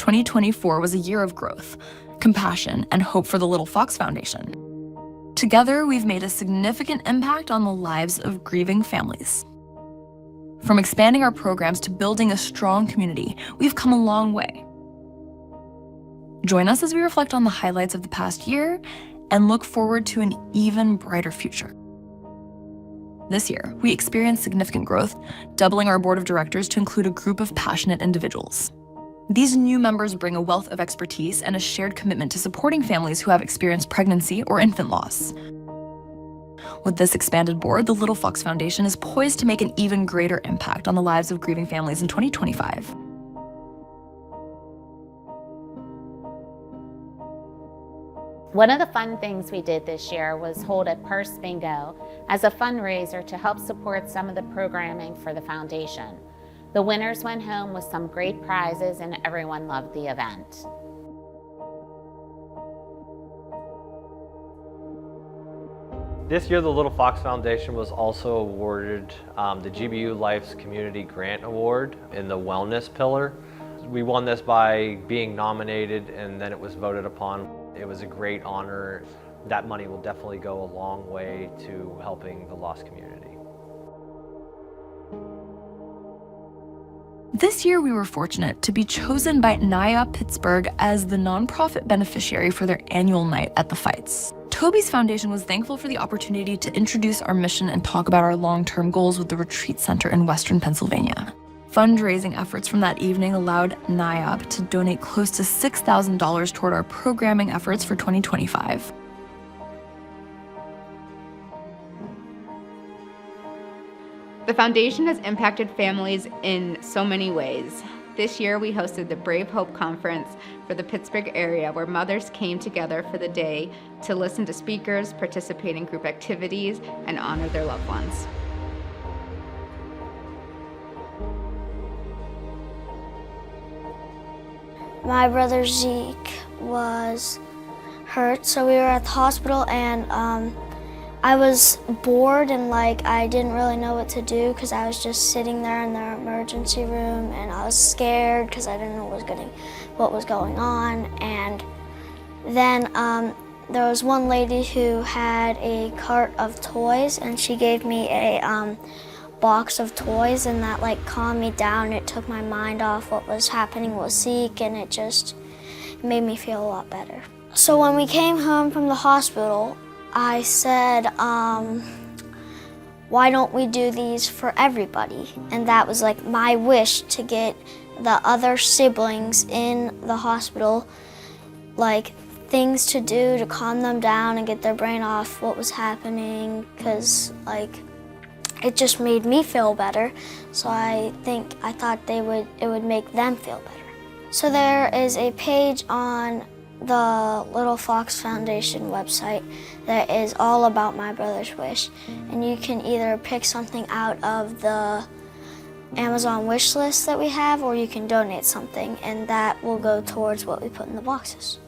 2024 was a year of growth, compassion, and hope for the Little Fox Foundation. Together, we've made a significant impact on the lives of grieving families. From expanding our programs to building a strong community, we've come a long way. Join us as we reflect on the highlights of the past year and look forward to an even brighter future. This year, we experienced significant growth, doubling our board of directors to include a group of passionate individuals. These new members bring a wealth of expertise and a shared commitment to supporting families who have experienced pregnancy or infant loss. With this expanded board, the Little Fox Foundation is poised to make an even greater impact on the lives of grieving families in 2025. One of the fun things we did this year was hold a purse bingo as a fundraiser to help support some of the programming for the foundation. The winners went home with some great prizes and everyone loved the event. This year, the Little Fox Foundation was also awarded the GBU Life's Community Grant Award in the Wellness Pillar. We won this by being nominated and then it was voted upon. It was a great honor. That money will definitely go a long way to helping the lost community. This year, we were fortunate to be chosen by NIA Pittsburgh as the nonprofit beneficiary for their annual night at the Fights. Toby's foundation was thankful for the opportunity to introduce our mission and talk about our long-term goals with the retreat center in Western Pennsylvania. Fundraising efforts from that evening allowed NIAP to donate close to $6,000 toward our programming efforts for 2025. The foundation has impacted families in so many ways. This year, we hosted the Brave Hope Conference for the Pittsburgh area, where mothers came together for the day to listen to speakers, participate in group activities, and honor their loved ones. My brother Zeke was hurt, so we were at the hospital, and I was bored and I didn't really know what to do because I was just sitting there in the emergency room, and I was scared because I didn't know what was going on. And then there was one lady who had a cart of toys, and she gave me a box of toys, and that calmed me down. It took my mind off what was happening with Zeke, and it just made me feel a lot better. So when we came home from the hospital, I said, why don't we do these for everybody? And that was my wish, to get the other siblings in the hospital things to do to calm them down and get their brain off what was happening, because it just made me feel better. So I thought it would make them feel better. So there is a page on the Little Fox Foundation website that is all about My Brother's Wish, and you can either pick something out of the Amazon wish list that we have, or you can donate something, and that will go towards what we put in the boxes.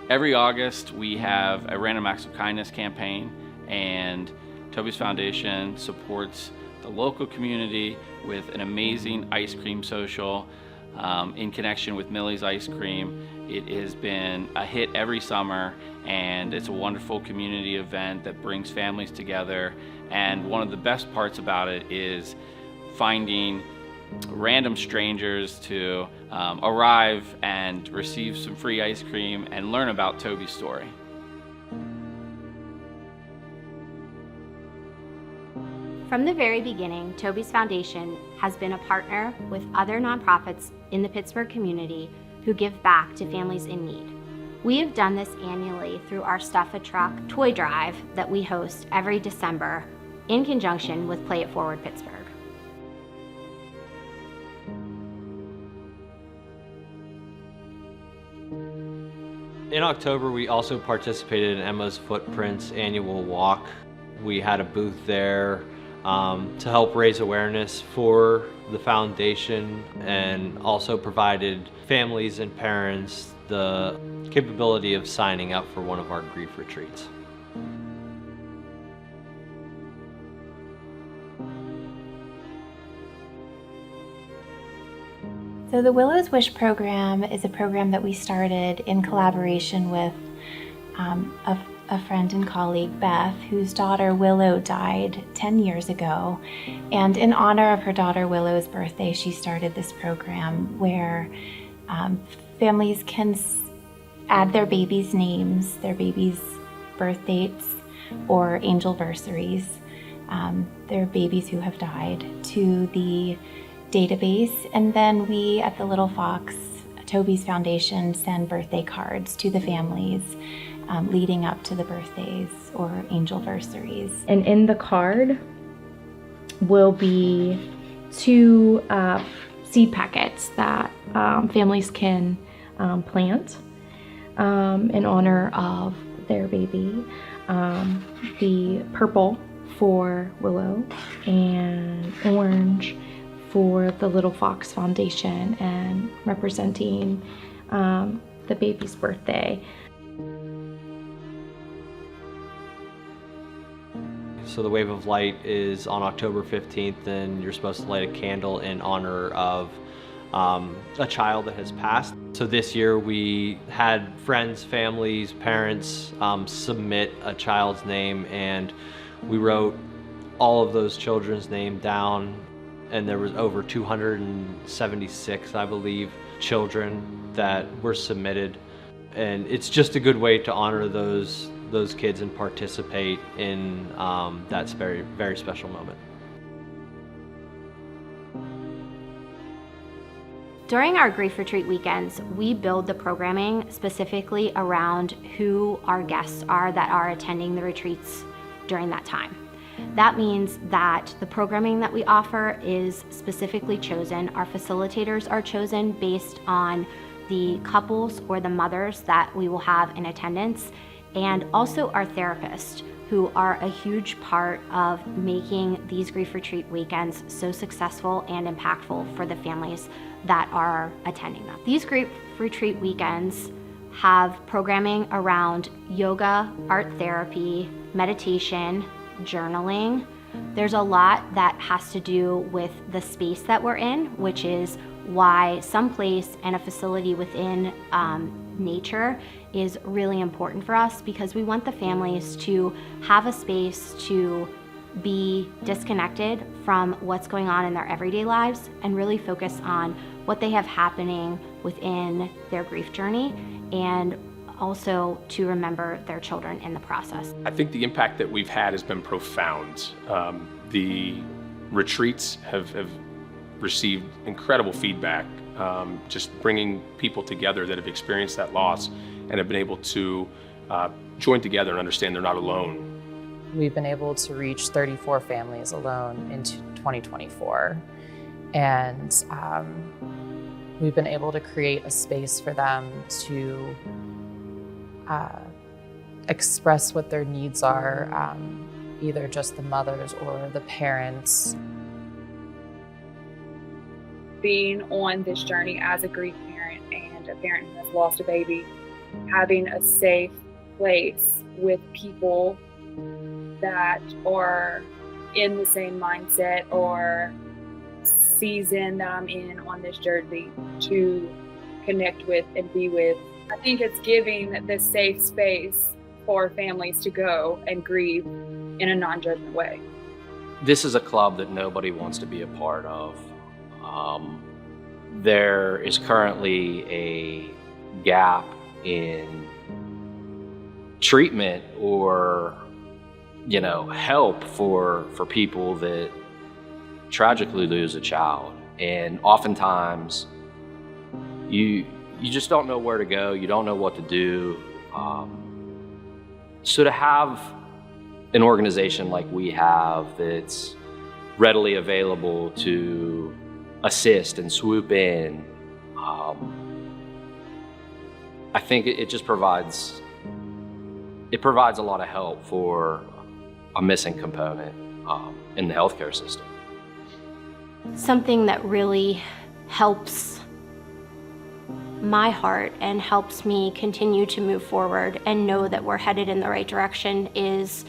Every August we have a Random Acts of Kindness campaign, and Toby's Foundation supports the local community with an amazing ice cream social in connection with Millie's Ice Cream. It has been a hit every summer, and it's a wonderful community event that brings families together. And one of the best parts about it is finding random strangers to arrive and receive some free ice cream and learn about Toby's story. From the very beginning, Toby's Foundation has been a partner with other nonprofits in the Pittsburgh community who give back to families in need. We have done this annually through our Stuff a Truck toy drive that we host every December in conjunction with Play It Forward Pittsburgh. In October, we also participated in Emma's Footprints annual walk. We had a booth there to help raise awareness for the foundation, and also provided families and parents the capability of signing up for one of our grief retreats. So the Willow's Wish program is a program that we started in collaboration with a friend and colleague, Beth, whose daughter Willow died 10 years ago. And in honor of her daughter Willow's birthday, she started this program where families can add their babies' names, their babies' birth dates, or angelversaries, their babies who have died, to the database. And then we at the Little Fox, Toby's Foundation, send birthday cards to the families leading up to the birthdays or angelversaries. And in the card will be 2 seed packets that families can plant in honor of their baby. The purple for Willow and orange for the Little Fox Foundation, and representing the baby's birthday. So the Wave of Light is on October 15th, and you're supposed to light a candle in honor of a child that has passed. So this year we had friends, families, parents submit a child's name, and we wrote all of those children's name down, and there was over 276, I believe, children that were submitted. And it's just a good way to honor those kids and participate in that very, very special moment. During our Grief Retreat weekends, we build the programming specifically around who our guests are that are attending the retreats during that time. That means that the programming that we offer is specifically chosen. Our facilitators are chosen based on the couples or the mothers that we will have in attendance, and also our therapists, who are a huge part of making these Grief Retreat weekends so successful and impactful for the families that are attending them. These Grief Retreat weekends have programming around yoga, art therapy, meditation, journaling. There's a lot that has to do with the space that we're in, which is why some place and a facility within nature is really important for us, because we want the families to have a space to be disconnected from what's going on in their everyday lives and really focus on what they have happening within their grief journey, and also to remember their children in the process. I think the impact that we've had has been profound. The retreats have received incredible feedback, just bringing people together that have experienced that loss and have been able to join together and understand they're not alone. We've been able to reach 34 families alone in 2024. And we've been able to create a space for them to express what their needs are, either just the mothers or the parents. Being on this journey as a grief parent and a parent who has lost a baby, having a safe place with people that are in the same mindset or season that I'm in on this journey to connect with and be with. I think it's giving the safe space for families to go and grieve in a non-judgment way. This is a club that nobody wants to be a part of. There is currently a gap in treatment or, help for people that tragically lose a child. And oftentimes you just don't know where to go. You don't know what to do. So to have an organization like we have that's readily available to assist and swoop in, I think it just provides a lot of help for a missing component in the healthcare system. Something that really helps my heart and helps me continue to move forward and know that we're headed in the right direction is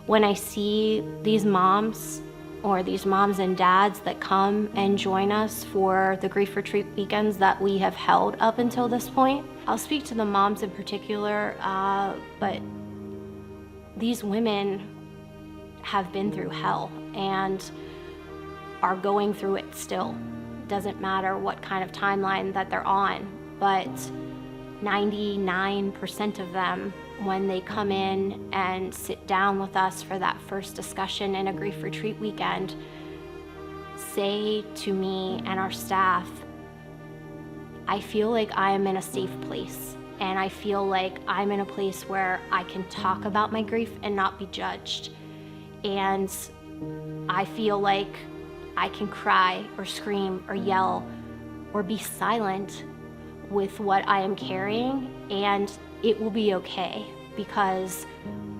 when I see these moms or these moms and dads that come and join us for the grief retreat weekends that we have held up until this point. I'll speak to the moms in particular, but these women have been through hell and are going through it still. Doesn't matter what kind of timeline that they're on, but 99% of them, when they come in and sit down with us for that first discussion in a grief retreat weekend, say to me and our staff, I feel like I am in a safe place, and I feel like I'm in a place where I can talk about my grief and not be judged. And I feel like I can cry or scream or yell or be silent with what I am carrying, and it will be okay, because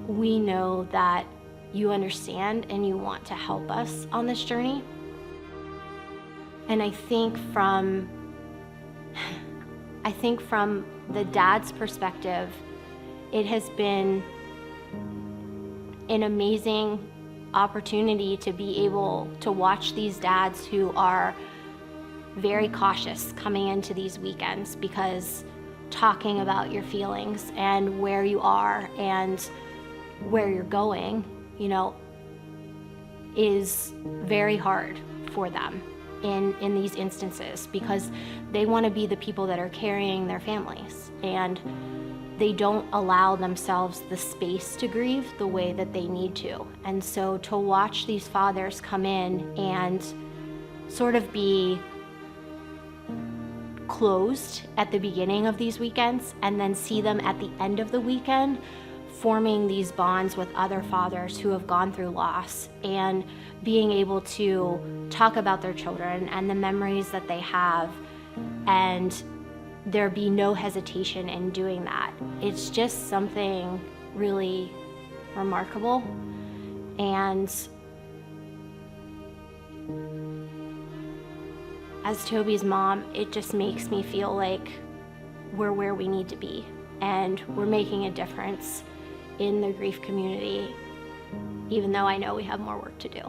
we know that you understand and you want to help us on this journey. And I think from the dad's perspective, it has been an amazing opportunity to be able to watch these dads who are very cautious coming into these weekends, because talking about your feelings and where you are and where you're going, you know, is very hard for them in these instances, because they want to be the people that are carrying their families, and they don't allow themselves the space to grieve the way that they need to. And so to watch these fathers come in and sort of be closed at the beginning of these weekends and then see them at the end of the weekend forming these bonds with other fathers who have gone through loss, and being able to talk about their children and the memories that they have, and there be no hesitation in doing that. It's just something really remarkable. And as Toby's mom, it just makes me feel like we're where we need to be, and we're making a difference in the grief community, even though I know we have more work to do.